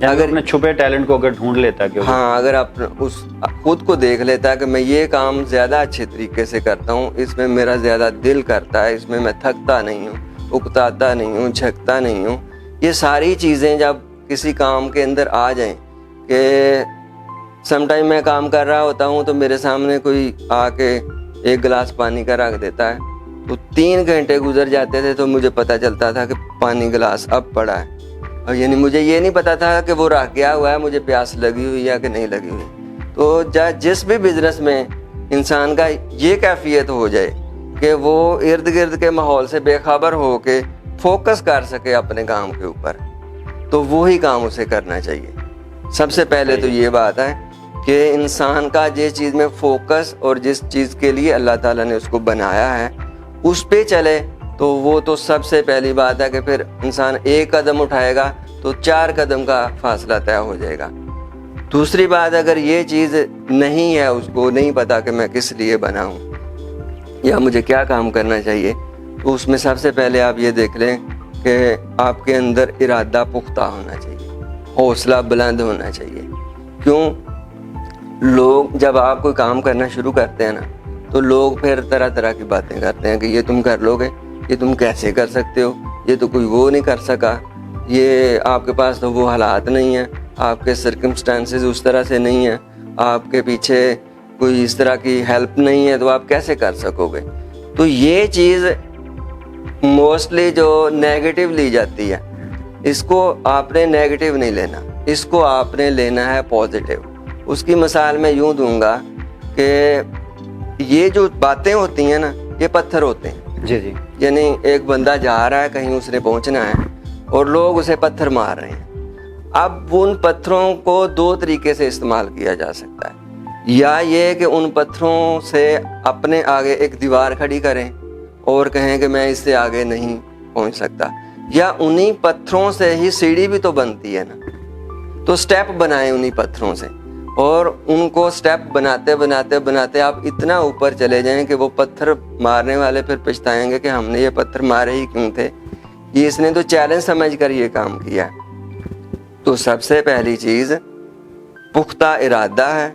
اگر اپنے چھپے ٹیلنٹ کو اگر ڈھونڈ لیتا ہے کہ ہاں اگر اس خود کو دیکھ لیتا ہے کہ میں یہ کام زیادہ اچھے طریقے سے کرتا ہوں, اس میں میرا زیادہ دل کرتا ہے, اس میں میں تھکتا نہیں ہوں, اکتاتا نہیں ہوں, جھکتا نہیں ہوں, یہ ساری چیزیں جب کسی کام کے اندر آ جائیں کہ سم ٹائم میں کام کر رہا ہوتا ہوں تو میرے سامنے کوئی آ کے ایک گلاس پانی کا رکھ دیتا ہے, تو 3 گھنٹے گزر جاتے تھے تو مجھے پتہ چلتا تھا کہ پانی گلاس اب پڑا ہے, اور یعنی مجھے یہ نہیں پتا تھا کہ وہ رکھ گیا ہوا ہے, مجھے پیاس لگی ہوئی ہے کہ نہیں لگی ہوئی. تو جس بھی بزنس میں انسان کا یہ کیفیت ہو جائے کہ وہ ارد گرد کے ماحول سے بے خبر ہو کے فوکس کر سکے اپنے کام کے اوپر, تو وہی کام اسے کرنا چاہیے. سب سے پہلے تو یہ بات ہے کہ انسان کا جس چیز میں فوکس اور جس چیز کے لیے اللہ تعالیٰ نے اس کو بنایا ہے اس پہ چلے, تو وہ تو سب سے پہلی بات ہے کہ پھر انسان ایک قدم اٹھائے گا تو 4 قدم کا فاصلہ طے ہو جائے گا. دوسری بات, اگر یہ چیز نہیں ہے, اس کو نہیں پتا کہ میں کس لیے بنا ہوں یا مجھے کیا کام کرنا چاہیے, تو اس میں سب سے پہلے آپ یہ دیکھ لیں کہ آپ کے اندر ارادہ پختہ ہونا چاہیے, حوصلہ بلند ہونا چاہیے. کیوں؟ لوگ جب آپ کوئی کام کرنا شروع کرتے ہیں نا, تو لوگ پھر طرح طرح کی باتیں کرتے ہیں کہ یہ تم کر لو گے, یہ تم کیسے کر سکتے ہو, یہ تو کوئی وہ نہیں کر سکا, یہ آپ کے پاس تو وہ حالات نہیں ہیں, آپ کے سرکمسٹانسز اس طرح سے نہیں ہیں, آپ کے پیچھے کوئی اس طرح کی ہیلپ نہیں ہے, تو آپ کیسے کر سکو گے. تو یہ چیز موسٹلی جو نیگیٹو لی جاتی ہے, اس کو آپ نے نیگیٹو نہیں لینا, اس کو آپ نے لینا ہے پازیٹیو. اس کی مثال میں یوں دوں گا کہ یہ جو باتیں ہوتی ہیں نا, یہ پتھر ہوتے ہیں. جی جی. یعنی ایک بندہ جا رہا ہے کہیں, اس نے پہنچنا ہے اور لوگ اسے پتھر مار رہے ہیں. اب ان پتھروں کو 2 طریقے سے استعمال کیا جا سکتا ہے, یا یہ کہ ان پتھروں سے اپنے آگے ایک دیوار کھڑی کریں اور کہیں کہ میں اس سے آگے نہیں پہنچ سکتا, یا انہی پتھروں سے ہی سیڑھی بھی تو بنتی ہے نا, تو سٹیپ بنائیں انہی پتھروں سے, اور ان کو سٹیپ بناتے بناتے بناتے آپ اتنا اوپر چلے جائیں کہ وہ پتھر مارنے والے پھر پچھتائیں گے کہ ہم نے یہ پتھر مارے ہی کیوں تھے, یہ اس نے تو چیلنج سمجھ کر یہ کام کیا. تو سب سے پہلی چیز پختہ ارادہ ہے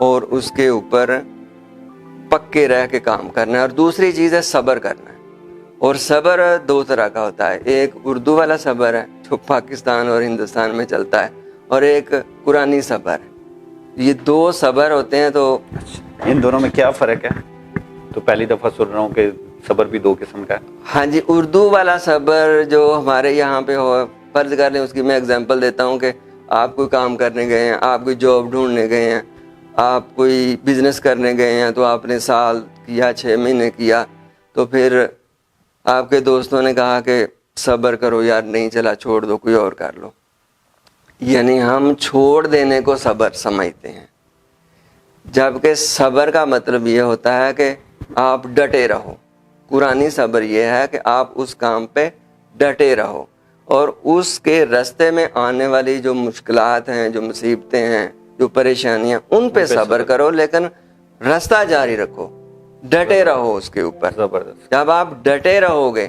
اور اس کے اوپر پکے رہ کے کام کرنا ہے. اور دوسری چیز ہے صبر کرنا ہے, اور صبر 2 طرح کا ہوتا ہے. ایک اردو والا صبر ہے جو پاکستان اور ہندوستان میں چلتا ہے, اور ایک قرآنی صبر ہے. یہ 2 صبر ہوتے ہیں. تو ان دونوں میں کیا فرق ہے؟ تو پہلی دفعہ سن رہا ہوں کہ صبر بھی 2 قسم کا ہے. ہاں جی, اردو والا صبر جو ہمارے یہاں پہ ہو, فرض کر لیں, اس کی میں اگزامپل دیتا ہوں کہ آپ کوئی کام کرنے گئے ہیں, آپ کوئی جاب ڈھونڈنے گئے ہیں, آپ کوئی بزنس کرنے گئے ہیں, تو آپ نے سال کیا, 6 مہینے کیا, تو پھر آپ کے دوستوں نے کہا کہ صبر کرو یار, نہیں چلا, چھوڑ دو, کوئی اور کر لو. یعنی ہم چھوڑ دینے کو صبر سمجھتے ہیں, جبکہ صبر کا مطلب یہ ہوتا ہے کہ آپ ڈٹے رہو. قرآنی صبر یہ ہے کہ آپ اس کام پہ ڈٹے رہو, اور اس کے راستے میں آنے والی جو مشکلات ہیں, جو مصیبتیں ہیں, جو پریشانیاں, ان پہ صبر کرو, لیکن راستہ جاری رکھو, ڈٹے رہو اس کے اوپر. زبردست. جب آپ ڈٹے رہو گے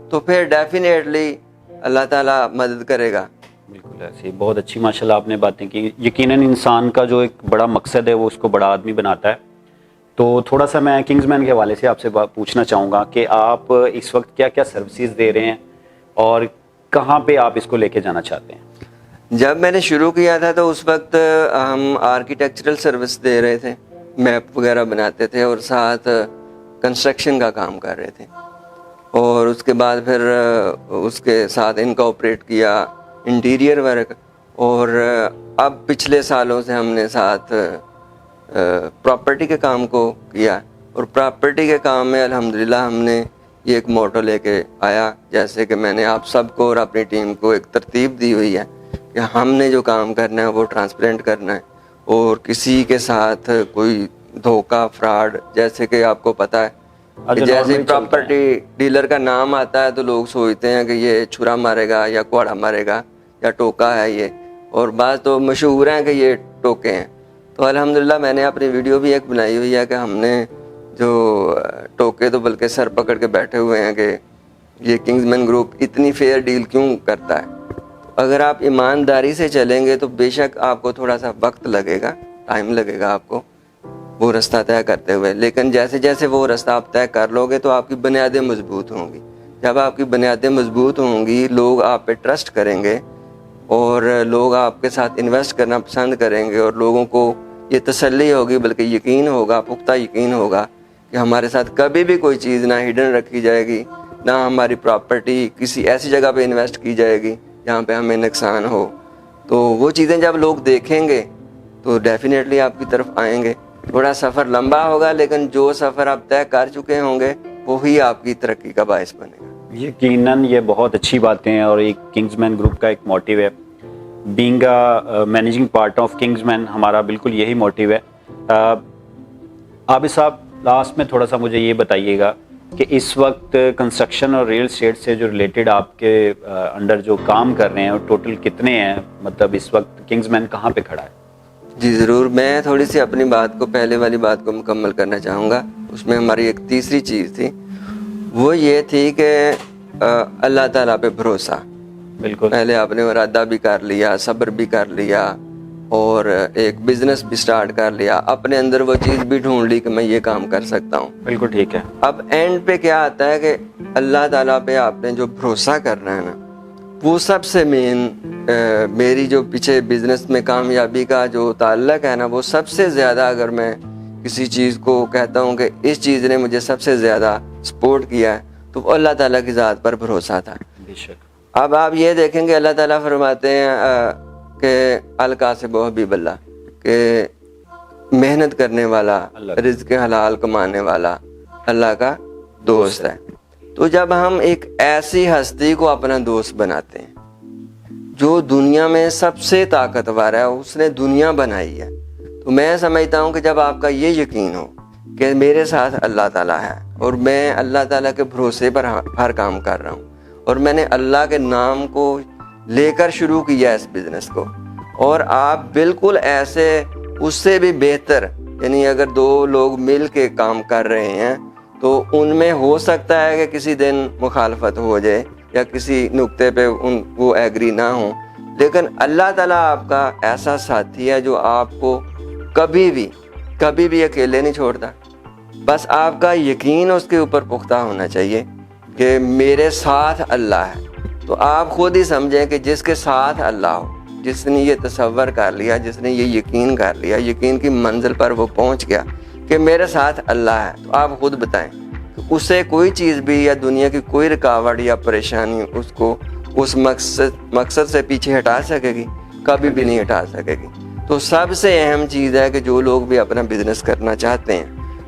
تو پھر ڈیفینیٹلی اللہ تعالیٰ مدد کرے گا. بالکل ایسی بہت اچھی ماشاءاللہ آپ نے باتیں کی. یقیناً انسان کا جو ایک بڑا مقصد ہے وہ اس کو بڑا آدمی بناتا ہے. تو تھوڑا سا میں کنگز مین کے حوالے سے آپ سے پوچھنا چاہوں گا کہ آپ اس وقت کیا کیا سروسز دے رہے ہیں اور کہاں پہ آپ اس کو لے کے جانا چاہتے ہیں؟ جب میں نے شروع کیا تھا تو اس وقت ہم آرکیٹیکچرل سروس دے رہے تھے, میپ وغیرہ بناتے تھے, اور ساتھ کنسٹرکشن کا کام کر رہے تھے, اور اس کے بعد پھر اس کے ساتھ انکارپوریٹ کیا انٹیریئر ورک, اور اب پچھلے سالوں سے ہم نے ساتھ پراپرٹی کے کام کو کیا. اور پراپرٹی کے کام میں الحمدللہ ہم نے یہ ایک موٹو لے کے آیا, جیسے کہ میں نے آپ سب کو اور اپنی ٹیم کو ایک ترتیب دی ہوئی ہے کہ ہم نے جو کام کرنا ہے وہ ٹرانسپیرنٹ کرنا ہے, اور کسی کے ساتھ کوئی دھوکہ, فراڈ, جیسے کہ آپ کو پتہ ہے کہ جیسے پراپرٹی ڈیلر کا نام آتا ہے تو لوگ سوچتے ہیں کہ یہ چھرا مارے گا یا کوڑا مارے گا یا ٹوکا ہے یہ, اور بعض تو مشہور ہیں کہ یہ ٹوکے ہیں. تو الحمدللہ میں نے اپنی ویڈیو بھی ایک بنائی ہوئی ہے کہ ہم نے جو ٹوکے تو بلکہ سر پکڑ کے بیٹھے ہوئے ہیں کہ یہ کنگز مین گروپ اتنی فیئر ڈیل کیوں کرتا ہے. اگر آپ ایمانداری سے چلیں گے تو بے شک آپ کو تھوڑا سا وقت لگے گا، ٹائم لگے گا آپ کو وہ رستہ طے کرتے ہوئے، لیکن جیسے جیسے وہ رستہ آپ طے کر لو گے تو آپ کی بنیادیں مضبوط ہوں گی. جب آپ کی بنیادیں مضبوط ہوں گی، لوگ آپ پہ ٹرسٹ کریں گے اور لوگ آپ کے ساتھ انویسٹ کرنا پسند کریں گے، اور لوگوں کو یہ تسلی ہوگی، بلکہ یقین ہوگا، پختہ یقین ہوگا کہ ہمارے ساتھ کبھی بھی کوئی چیز نہ ہڈن رکھی جائے گی، نہ ہماری پراپرٹی کسی ایسی جگہ پہ انویسٹ کی جائے گی جہاں پہ ہمیں نقصان ہو. تو وہ چیزیں جب لوگ دیکھیں گے تو ڈیفینیٹلی آپ کی طرف آئیں گے. تھوڑا سفر لمبا ہوگا، لیکن جو سفر آپ طے کر چکے ہوں گے وہی آپ کی ترقی کا باعث بنے گا. یقیناً یہ بہت اچھی باتیں ہیں، اور ایک کنگز مین گروپ کا ایک موٹیو ہے، being managing part of kings men, ہمارا بالکل یہی موٹیو ہے. عابد صاحب، لاسٹ میں تھوڑا سا مجھے یہ بتائیے گا کہ اس وقت کنسٹرکشن اور ریل اسٹیٹ سے جو ریلیٹڈ آپ کے انڈر جو کام کر رہے ہیں اور ٹوٹل کتنے ہیں، مطلب اس وقت کنگز مین کہاں پہ کھڑا ہے؟ جی ضرور، میں تھوڑی سی اپنی بات کو، پہلے والی بات کو مکمل کرنا چاہوں گا. اس میں ہماری ایک تیسری چیز تھی، وہ یہ تھی کہ اللہ تعالیٰ پہ بھروسہ. بالکل. پہلے آپ نے ارادہ بھی کر لیا، صبر بھی کر لیا، اور ایک بزنس بھی سٹارٹ کر لیا، اپنے اندر وہ چیز بھی ڈھونڈ لی کہ میں یہ کام کر سکتا ہوں. بالکل ٹھیک ہے. اب اینڈ پہ کیا آتا ہے کہ اللہ تعالیٰ پہ آپ نے جو بھروسہ کرنا ہے نا، وہ سب سے مین. میری جو پیچھے بزنس میں کامیابی کا جو تعلق ہے نا، وہ سب سے زیادہ، اگر میں کسی چیز کو کہتا ہوں کہ اس چیز نے مجھے سب سے زیادہ سپورٹ کیا ہے، تو وہ اللہ تعالیٰ کی ذات پر بھروسہ تھا. بے شک. اب آپ یہ دیکھیں گے اللہ تعالیٰ فرماتے ہیں کہ القاسب حبیب اللہ، کہ محنت کرنے والا، رزق حلال کمانے والا اللہ کا دوست ہے. تو جب ہم ایک ایسی ہستی کو اپنا دوست بناتے ہیں جو دنیا میں سب سے طاقتور ہے، اس نے دنیا بنائی ہے، تو میں سمجھتا ہوں کہ جب آپ کا یہ یقین ہو کہ میرے ساتھ اللہ تعالیٰ ہے اور میں اللہ تعالیٰ کے بھروسے پر ہر کام کر رہا ہوں، اور میں نے اللہ کے نام کو لے کر شروع کیا اس بزنس کو، اور آپ بالکل ایسے اس سے بھی بہتر، یعنی اگر دو لوگ مل کے کام کر رہے ہیں تو ان میں ہو سکتا ہے کہ کسی دن مخالفت ہو جائے یا کسی نقطے پہ وہ ایگری نہ ہوں، لیکن اللہ تعالیٰ آپ کا ایسا ساتھی ہے جو آپ کو کبھی بھی اکیلے نہیں چھوڑتا. بس آپ کا یقین اس کے اوپر پختہ ہونا چاہیے کہ میرے ساتھ اللہ ہے. تو آپ خود ہی سمجھیں کہ جس کے ساتھ اللہ ہو، جس نے یہ تصور کر لیا، جس نے یہ یقین کر لیا، یقین کی منزل پر وہ پہنچ گیا کہ میرے ساتھ اللہ ہے، تو آپ خود بتائیں کہ اسے کوئی چیز بھی یا دنیا کی کوئی رکاوٹ یا پریشانی اس کو اس مقصد سے پیچھے ہٹا سکے گی؟ کبھی بھی نہیں ہٹا سکے گی. تو سب سے اہم چیز ہے کہ جو لوگ بھی اپنا بزنس کرنا چاہتے ہیں،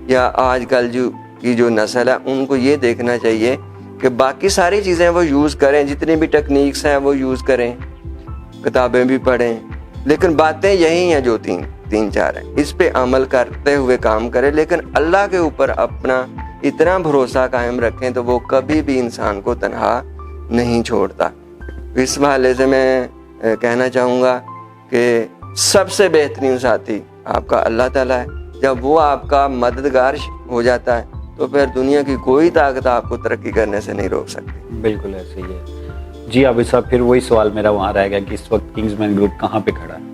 یا آج کل جو نسل ہے، ان کو یہ دیکھنا چاہیے کہ باقی ساری چیزیں وہ یوز کریں، جتنی بھی ٹیکنیکس ہیں وہ یوز کریں، کتابیں بھی پڑھیں، لیکن باتیں یہی ہیں جو تین چار ہیں، اس پہ عمل کرتے ہوئے کام کریں، لیکن اللہ کے اوپر اپنا اتنا بھروسہ قائم رکھیں تو وہ کبھی بھی انسان کو تنہا نہیں چھوڑتا. اس حوالے سے میں کہنا چاہوں گا کہ سب سے بہترین ساتھی آپ کا اللہ تعالیٰ ہے. جب وہ آپ کا مددگار ہو جاتا ہے تو پھر دنیا کی کوئی طاقت آپ کو ترقی کرنے سے نہیں روک سکتی. بالکل ایسے ہی ہے. جی عابد صاحب، پھر وہی سوال میرا وہاں رہ گیا کہ اس وقت کنگز مین گروپ کہاں پہ کھڑا ہے؟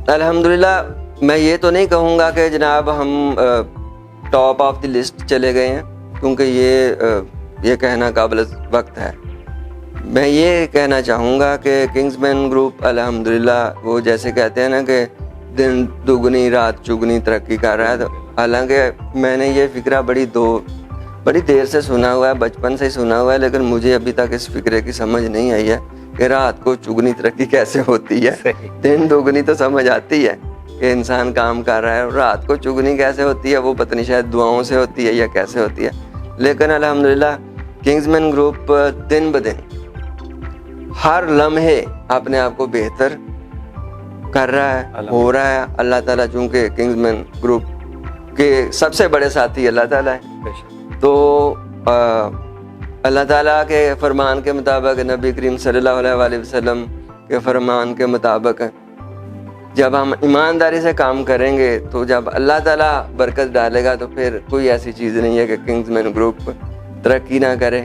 الحمدللہ میں یہ تو نہیں کہوں گا کہ جناب ہم ٹاپ آف دی لسٹ چلے گئے ہیں، کیونکہ یہ کہنا قابل وقت ہے. میں یہ کہنا چاہوں گا کہ کنگز مین گروپ الحمدللہ وہ جیسے کہتے ہیں نا کہ دن دگنی رات چگنی ترقی کر رہا ہے. حالانکہ میں نے یہ فکرہ بڑی دیر سے سنا ہوا ہے، بچپن سے ہی سنا ہوا ہے، لیکن مجھے ابھی تک اس فکرے کی سمجھ نہیں آئی ہے کہ رات کو چگنی ترقی کیسے ہوتی ہے. دن دگنی تو سمجھ آتی ہے کہ انسان کام کر رہا ہے، اور رات کو چگنی کیسے ہوتی ہے وہ پتہ نہیں، شاید دعاؤں سے ہوتی ہے یا کیسے ہوتی ہے. لیکن الحمدللہ کنگز مین گروپ دن بدن ہر لمحے اپنے آپ کو بہتر کر رہا ہے، ہو رہا ہے. اللہ تعالیٰ چونکہ کنگز مین گروپ کے سب سے بڑے ساتھی اللہ تعالیٰ ہے، تو اللہ تعالیٰ کے فرمان کے مطابق، نبی کریم صلی اللہ علیہ وسلم کے فرمان کے مطابق جب ہم ایمانداری سے کام کریں گے تو جب اللہ تعالیٰ برکت ڈالے گا تو پھر کوئی ایسی چیز نہیں ہے کہ کنگز مین گروپ ترقی نہ کرے.